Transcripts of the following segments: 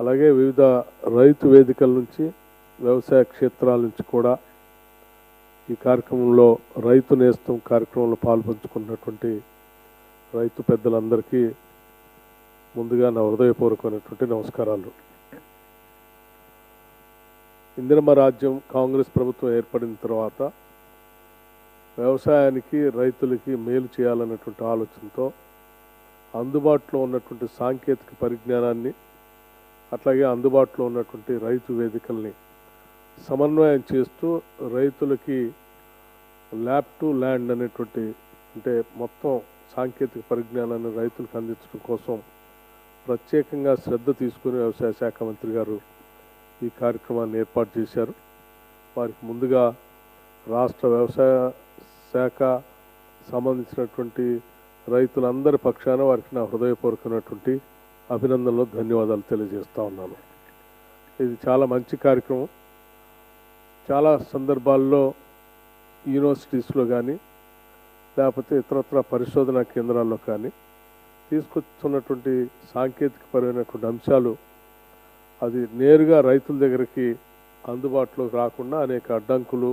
అలాగే వివిధ రైతు వేదికల నుంచి వ్యవసాయ క్షేత్రాల నుంచి కూడా ఈ కార్యక్రమంలో రైతు నేస్తం కార్యక్రమంలో పాల్పంచుకున్నటువంటి రైతు పెద్దలందరికీ ముందుగా నా హృదయపూర్వకమైనటువంటి నమస్కారాలు. ఇందిరమ్మ రాజ్యం కాంగ్రెస్ ప్రభుత్వం ఏర్పడిన తర్వాత వ్యవసాయానికి రైతులకి మేలు చేయాలన్నటువంటి ఆలోచనతో అందుబాటులో ఉన్నటువంటి సాంకేతిక పరిజ్ఞానాన్ని అట్లాగే అందుబాటులో ఉన్నటువంటి రైతు వేదికల్ని సమన్వయం చేస్తూ రైతులకి ల్యాబ్ టు ల్యాండ్ అనేటువంటి అంటే మొత్తం సాంకేతిక పరిజ్ఞానాన్ని రైతులకు అందించడం కోసం ప్రత్యేకంగా శ్రద్ధ తీసుకుని వ్యవసాయ శాఖ మంత్రి గారు ఈ కార్యక్రమాన్ని ఏర్పాటు చేశారు. వారికి ముందుగా రాష్ట్ర వ్యవసాయ శాఖ సంబంధించినటువంటి రైతులందరి పక్షాన వారికి నా హృదయపూర్వకమైనటువంటి అభినందనలు, ధన్యవాదాలు తెలియజేస్తా ఉన్నాను. ఇది చాలా మంచి కార్యక్రమం. చాలా సందర్భాల్లో యూనివర్సిటీస్లో కానీ లేకపోతే ఇతరత్ర పరిశోధనా కేంద్రాల్లో కానీ తీసుకొస్తున్నటువంటి సాంకేతికపరమైనటువంటి అంశాలు అది నేరుగా రైతుల దగ్గరికి అందుబాటులోకి రాకుండా అనేక అడ్డంకులు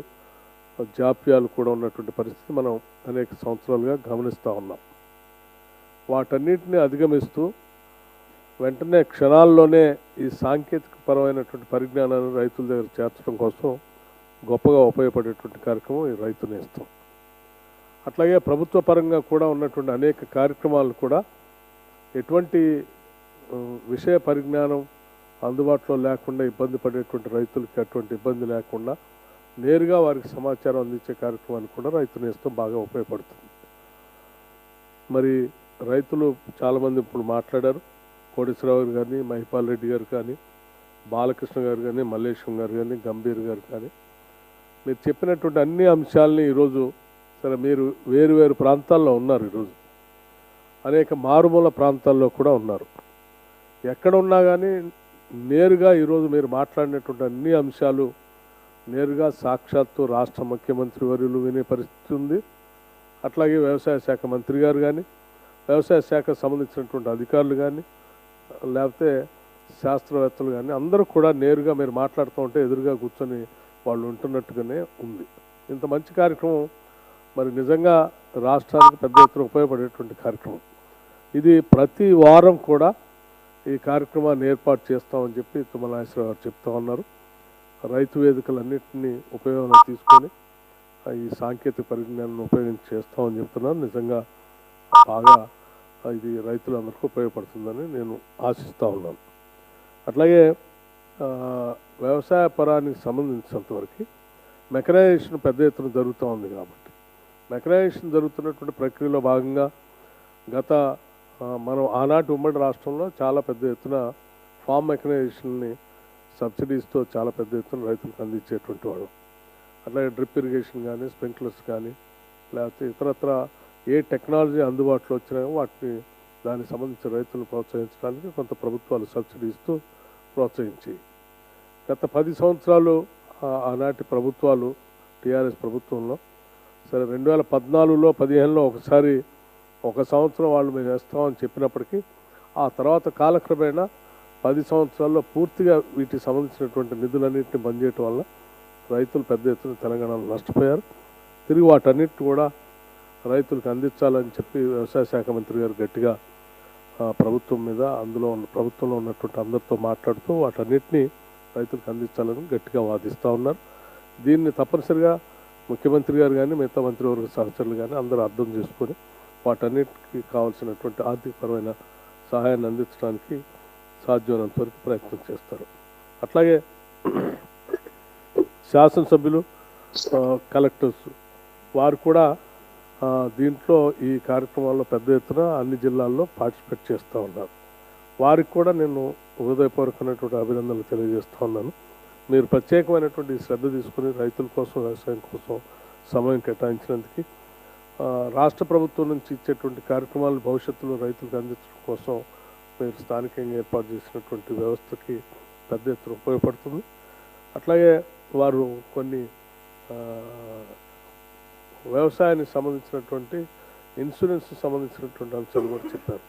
జాప్యాలు కూడా ఉన్నటువంటి పరిస్థితి మనం అనేక సంవత్సరాలుగా గమనిస్తూ ఉన్నాం. వాటన్నిటిని అధిగమిస్తూ వెంటనే క్షణాల్లోనే ఈ సాంకేతిక పరమైనటువంటి పరిజ్ఞానాన్ని రైతుల దగ్గర చేర్చడం కోసం గొప్పగా ఉపయోగపడేటువంటి కార్యక్రమం ఈ రైతు నేస్తం. అట్లాగే ప్రభుత్వ పరంగా కూడా ఉన్నటువంటి అనేక కార్యక్రమాలు కూడా ఎటువంటి విషయ పరిజ్ఞానం అందుబాటులో లేకుండా ఇబ్బంది పడేటువంటి రైతులకి అటువంటి ఇబ్బంది లేకుండా నేరుగా వారికి సమాచారం అందించే కార్యక్రమానికి కూడా రైతు నేస్తం బాగా ఉపయోగపడుతుంది. మరి రైతులు చాలామంది ఇప్పుడు మాట్లాడారు. కోటేశ్వరరావు గారు కానీ, మహిపాల్ రెడ్డి గారు కానీ, బాలకృష్ణ గారు కానీ, మల్లేశం గారు కానీ, గంభీర్ గారు కానీ మీరు చెప్పినటువంటి అన్ని అంశాలని ఈరోజు సరే మీరు వేరు వేరు ప్రాంతాల్లో ఉన్నారు. ఈరోజు అనేక మారుమూల ప్రాంతాల్లో కూడా ఉన్నారు. ఎక్కడ ఉన్నా కానీ నేరుగా ఈరోజు మీరు మాట్లాడినటువంటి అన్ని అంశాలు నేరుగా సాక్షాత్తు రాష్ట్ర ముఖ్యమంత్రి వర్యులు వినే పరిస్థితి ఉంది. అట్లాగే వ్యవసాయ శాఖ మంత్రి గారు కానీ, వ్యవసాయ శాఖకు సంబంధించినటువంటి అధికారులు కానీ, లేకపోతే శాస్త్రవేత్తలు కానీ అందరూ కూడా నేరుగా మీరు మాట్లాడుతూ ఉంటే ఎదురుగా కూర్చొని వాళ్ళు ఉంటున్నట్టుగానే ఉంది. ఇంత మంచి కార్యక్రమం మరి నిజంగా రాష్ట్రానికి పెద్ద ఎత్తున ఉపయోగపడేటువంటి కార్యక్రమం. ఇది ప్రతి వారం కూడా ఈ కార్యక్రమాన్ని ఏర్పాటు చేస్తామని చెప్పి తుమ్మల నాగేశ్వరరావు గారు చెప్తా ఉన్నారు. రైతు వేదికలన్నింటినీ ఉపయోగంలో తీసుకొని ఈ సాంకేతిక పరిజ్ఞానాన్ని ఉపయోగించి చేస్తామని చెప్తున్నారు. నిజంగా బాగా ఇది రైతులందరికీ ఉపయోగపడుతుందని నేను ఆశిస్తూ ఉన్నాను. అట్లాగే వ్యవసాయ పరానికి సంబంధించినంతవరకు మెకనైజేషన్ పెద్ద ఎత్తున జరుగుతూ ఉంది. కాబట్టి మెకనైజేషన్ జరుగుతున్నటువంటి ప్రక్రియలో భాగంగా మనం ఆనాటి ఉమ్మడి రాష్ట్రంలో చాలా పెద్ద ఎత్తున ఫామ్ మెకనైజేషన్ని సబ్సిడీస్తో చాలా పెద్ద ఎత్తున రైతులకు అందించేటువంటి వాడు. అట్లాగే డ్రిప్ ఇరిగేషన్ కానీ, స్ప్రింక్లర్స్ కానీ, లేకపోతే ఇతరత్ర ఏ టెక్నాలజీ అందుబాటులో వచ్చినాయో వాటిని దానికి సంబంధించిన రైతులను ప్రోత్సహించడానికి కొంత ప్రభుత్వాలు సబ్సిడీస్తూ ప్రోత్సహించి గత 10 సంవత్సరాలు ఆనాటి ప్రభుత్వాలు టీఆర్ఎస్ ప్రభుత్వంలో సరే 2014లో 15లో ఒకసారి ఒక సంవత్సరం వాళ్ళు మేము వేస్తామని చెప్పినప్పటికీ ఆ తర్వాత కాలక్రమేణా 10 సంవత్సరాల్లో పూర్తిగా వీటికి సంబంధించినటువంటి నిధులన్నింటినీ బంద్ చేయటం వల్ల రైతులు పెద్ద ఎత్తున తెలంగాణలో నష్టపోయారు. తిరిగి వాటన్నిటిని కూడా రైతులకు అందించాలని చెప్పి వ్యవసాయ శాఖ మంత్రి గారు గట్టిగా ప్రభుత్వం మీద ప్రభుత్వంలో ఉన్నటువంటి అందరితో మాట్లాడుతూ వాటన్నిటినీ రైతులకు అందించాలని గట్టిగా వాదిస్తూ ఉన్నారు. దీన్ని తప్పనిసరిగా ముఖ్యమంత్రి గారు కానీ మిగతా మంత్రివర్గ సహచరులు కానీ అందరూ అర్థం చేసుకొని వాటన్నిటికీ కావాల్సినటువంటి ఆర్థికపరమైన సహాయాన్ని అందించడానికి సాధ్యమైనంత వరకు ప్రయత్నం చేస్తారు. అట్లాగే శాసనసభ్యులు, కలెక్టర్స్ వారు కూడా దీంట్లో ఈ కార్యక్రమాల్లో పెద్ద ఎత్తున అన్ని జిల్లాల్లో పార్టిసిపేట్ చేస్తూ ఉన్నారు. వారికి కూడా నేను హృదయపూర్వకమైనటువంటి అభినందనలు తెలియజేస్తూ ఉన్నాను. మీరు ప్రత్యేకమైనటువంటి శ్రద్ధ తీసుకుని రైతుల కోసం, వ్యవసాయం కోసం సమయం కేటాయించినందుకు రాష్ట్ర ప్రభుత్వం నుంచి ఇచ్చేటువంటి కార్యక్రమాలు భవిష్యత్తులో రైతులకు అందించడం కోసం మీరు స్థానికంగా ఏర్పాటు చేసినటువంటి వ్యవస్థకి పెద్ద ఎత్తున ఉపయోగపడుతుంది. అట్లాగే వారు కొన్ని వ్యవసాయానికి సంబంధించినటువంటి ఇన్సూరెన్స్ సంబంధించినటువంటి అంశాలు కూడా చెప్పారు.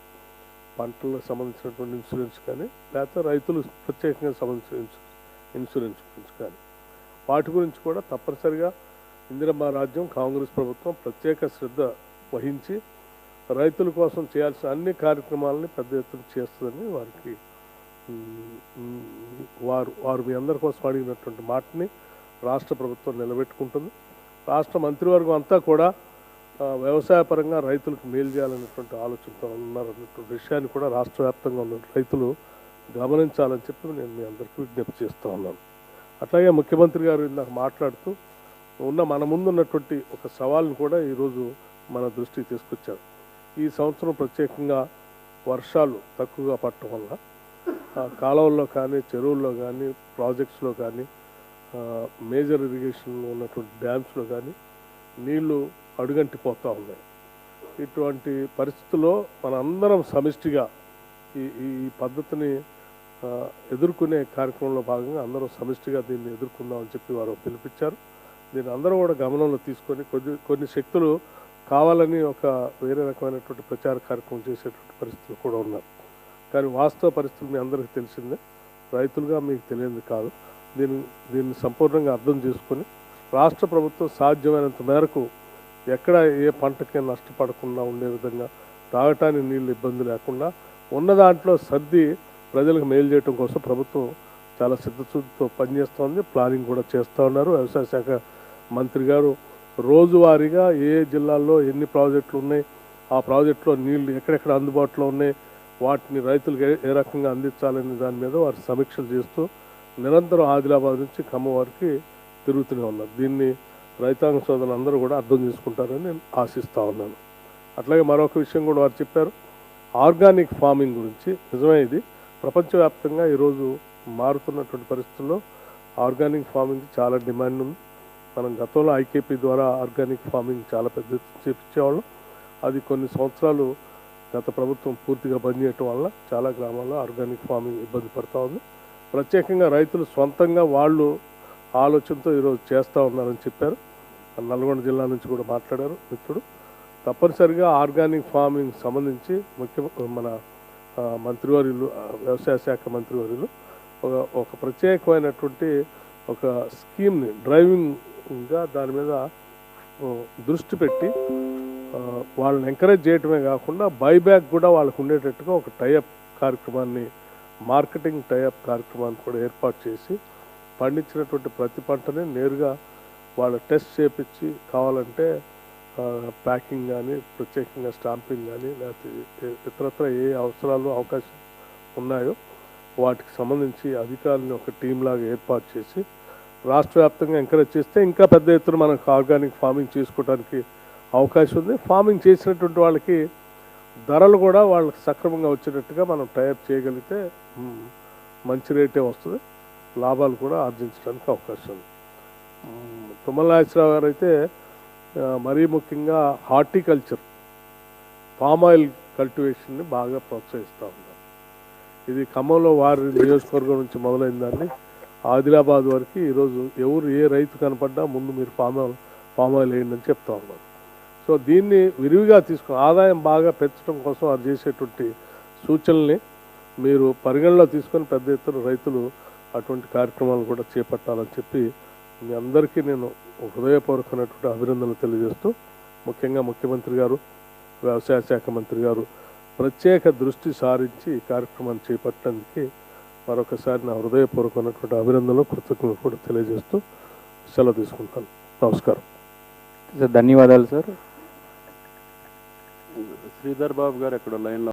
పంటలకు సంబంధించినటువంటి ఇన్సూరెన్స్ కానీ లేకపోతే రైతులు ప్రత్యేకంగా సంబంధించిన ఇన్సూరెన్స్ గురించి కానీ వాటి గురించి కూడా తప్పనిసరిగా ఇందిరమ్మ రాజ్యం కాంగ్రెస్ ప్రభుత్వం ప్రత్యేక శ్రద్ధ వహించి రైతుల కోసం చేయాల్సిన అన్ని కార్యక్రమాలని పెద్ద ఎత్తున చేస్తుందని వారికి వారు మీ అందరి కోసం అడిగినటువంటి మాటని రాష్ట్ర ప్రభుత్వం నిలబెట్టుకుంటుంది. రాష్ట్ర మంత్రివర్గం అంతా కూడా వ్యవసాయపరంగా రైతులకు మేలు చేయాలనేటువంటి ఆలోచనతో ఉన్నారన్నటువంటి విషయాన్ని కూడా రాష్ట్ర వ్యాప్తంగా ఉన్న రైతులు గమనించాలని చెప్పి నేను మీ అందరికీ విజ్ఞప్తి చేస్తూ ఉన్నాను. అట్లాగే ముఖ్యమంత్రి గారు ఇందాక మాట్లాడుతూ మన ముందు ఉన్నటువంటి ఒక సవాల్ని కూడా ఈరోజు మన దృష్టికి తీసుకొచ్చారు. ఈ సంవత్సరం ప్రత్యేకంగా వర్షాలు తక్కువగా పడటం వల్ల కాలువల్లో కానీ చెరువుల్లో కానీ ప్రాజెక్ట్స్లో కానీ మేజర్ ఇరిగేషన్లో ఉన్నటువంటి డ్యామ్స్లో కానీ నీళ్లు అడుగంటిపోతూ ఉన్నాయి. ఇటువంటి పరిస్థితుల్లో మనందరం సమిష్టిగా ఈ పద్ధతిని ఎదుర్కొనే కార్యక్రమంలో భాగంగా అందరం సమిష్టిగా దీన్ని ఎదుర్కొందామని చెప్పి వారు పిలిపించారు. దీన్ని అందరూ కూడా గమనంలో తీసుకొని కొన్ని శక్తులు కావాలని ఒక వేరే రకమైనటువంటి ప్రచార కార్యక్రమం చేసేటువంటి పరిస్థితులు కూడా ఉన్నారు. కానీ వాస్తవ పరిస్థితులు మీ అందరికీ తెలిసిందే, రైతులుగా మీకు తెలియదు కాదు. దీన్ని సంపూర్ణంగా అర్థం చేసుకొని రాష్ట్ర ప్రభుత్వం సాధ్యమైనంత మేరకు ఎక్కడ ఏ పంటకి నష్టపడకుండా ఉండే విధంగా తాగటానికి నీళ్ళు ఇబ్బంది లేకుండా ఉన్న దాంట్లో సర్ది ప్రజలకు మేలు చేయడం కోసం ప్రభుత్వం చాలా సిద్ధశుద్ధితో పనిచేస్తోంది. ప్లానింగ్ కూడా చేస్తూ ఉన్నారు. వ్యవసాయ శాఖ మంత్రి గారు రోజువారీగా ఏ జిల్లాల్లో ఎన్ని ప్రాజెక్టులు ఉన్నాయి, ఆ ప్రాజెక్టులో నీళ్లు ఎక్కడెక్కడ అందుబాటులో ఉన్నాయి, వాటిని రైతులకు ఏ రకంగా అందించాలనే దాని మీద వారు సమీక్షలు చేస్తూ నిరంతరం ఆదిలాబాద్ నుంచి ఖమ్మం వరకు తిరుగుతూనే ఉన్నారు. దీన్ని రైతాంగ సోదరులు అందరూ కూడా అర్థం చేసుకుంటారని నేను ఆశిస్తూ ఉన్నాను. అట్లాగే మరొక విషయం కూడా వారు చెప్పారు, ఆర్గానిక్ ఫార్మింగ్ గురించి. నిజమే, ఇది ప్రపంచవ్యాప్తంగా ఈరోజు మారుతున్నటువంటి పరిస్థితుల్లో ఆర్గానిక్ ఫార్మింగ్ చాలా డిమాండ్ ఉంది. మనం గతంలో ఐకేపీ ద్వారా ఆర్గానిక్ ఫార్మింగ్ చాలా పెద్ద చేపించేవాళ్ళం. అది కొన్ని సంవత్సరాలు గత ప్రభుత్వం పూర్తిగా బంద్ చేయటం వల్ల చాలా గ్రామాల్లో ఆర్గానిక్ ఫార్మింగ్ ఇబ్బంది పడుతూ ఉంది. ప్రత్యేకంగా రైతులు సొంతంగా వాళ్ళు ఆలోచనతో ఈరోజు చేస్తూ ఉన్నారని చెప్పారు. నల్గొండ జిల్లా నుంచి కూడా మాట్లాడారు మిత్రుడు. తప్పనిసరిగా ఆర్గానిక్ ఫార్మింగ్ సంబంధించి మన మంత్రివర్యులు, వ్యవసాయ శాఖ మంత్రివర్యులు ఒక ప్రత్యేకమైనటువంటి ఒక స్కీమ్ని డ్రైవింగ్గా దాని మీద దృష్టి పెట్టి వాళ్ళని ఎంకరేజ్ చేయటమే కాకుండా బైబ్యాక్ కూడా వాళ్ళకు ఉండేటట్టుగా ఒక టైఅప్ కార్యక్రమాన్ని, మార్కెటింగ్ టైఅప్ కార్యక్రమాన్ని కూడా ఏర్పాటు చేసి పండించినటువంటి ప్రతి పంటని నేరుగా వాళ్ళ టెస్ట్ చేపించి కావాలంటే ప్యాకింగ్ కానీ ప్రత్యేకంగా స్టాంపింగ్ కానీ లేకపోతే ఇతరత్ర ఏ అవసరాలు అవకాశం ఉన్నాయో వాటికి సంబంధించి అధికారులను ఒక టీం లాగా ఏర్పాటు చేసి రాష్ట్ర వ్యాప్తంగా ఎంకరేజ్ చేస్తే ఇంకా పెద్ద ఎత్తున మనకు ఆర్గానిక్ ఫార్మింగ్ చేసుకోవడానికి అవకాశం ఉంది. ఫార్మింగ్ చేసినటువంటి వాళ్ళకి ధరలు కూడా వాళ్ళకి సక్రమంగా వచ్చేటట్టుగా మనం టైప్ చేయగలిగితే మంచి రేటే వస్తుంది, లాభాలు కూడా ఆర్జించడానికి అవకాశం ఉంది. తుమ్మల నాగేశ్వరరావు గారు అయితే మరీ ముఖ్యంగా హార్టికల్చర్, పామ్ ఆయిల్ కల్టివేషన్ని బాగా ప్రోత్సహిస్తూ ఉన్నారు. ఇది ఖమ్మంలో వారి నియోజకవర్గం నుంచి మొదలైన దాన్ని ఆదిలాబాద్ వరకు ఈరోజు ఎవరు ఏ రైతు కనపడ్డా ముందు మీరు పామ్ ఆయిల్ వేయండి అని చెప్తా ఉన్నారు. సో దీన్ని విరివిగా తీసుకుని ఆదాయం బాగా పెంచడం కోసం వారు చేసేటువంటి సూచనల్ని మీరు పరిగణలో తీసుకొని పెద్ద ఎత్తున రైతులు అటువంటి కార్యక్రమాలు కూడా చేపట్టాలని చెప్పి మీ అందరికీ నేను హృదయపూర్వకమైనటువంటి అభినందనలు తెలియజేస్తూ, ముఖ్యంగా ముఖ్యమంత్రి గారు, వ్యవసాయ శాఖ మంత్రి గారు ప్రత్యేక దృష్టి సారించి ఈ కార్యక్రమాన్ని చేపట్టడానికి మరొకసారి నా హృదయపూర్వకమైనటువంటి అభినందనలు, కృతజ్ఞతలు కూడా తెలియజేస్తూ సెలవు తీసుకుంటాను. నమస్కారం సార్. ధన్యవాదాలు సార్. శ్రీధర్ బాబు గారు ఎక్కడ లైన్లో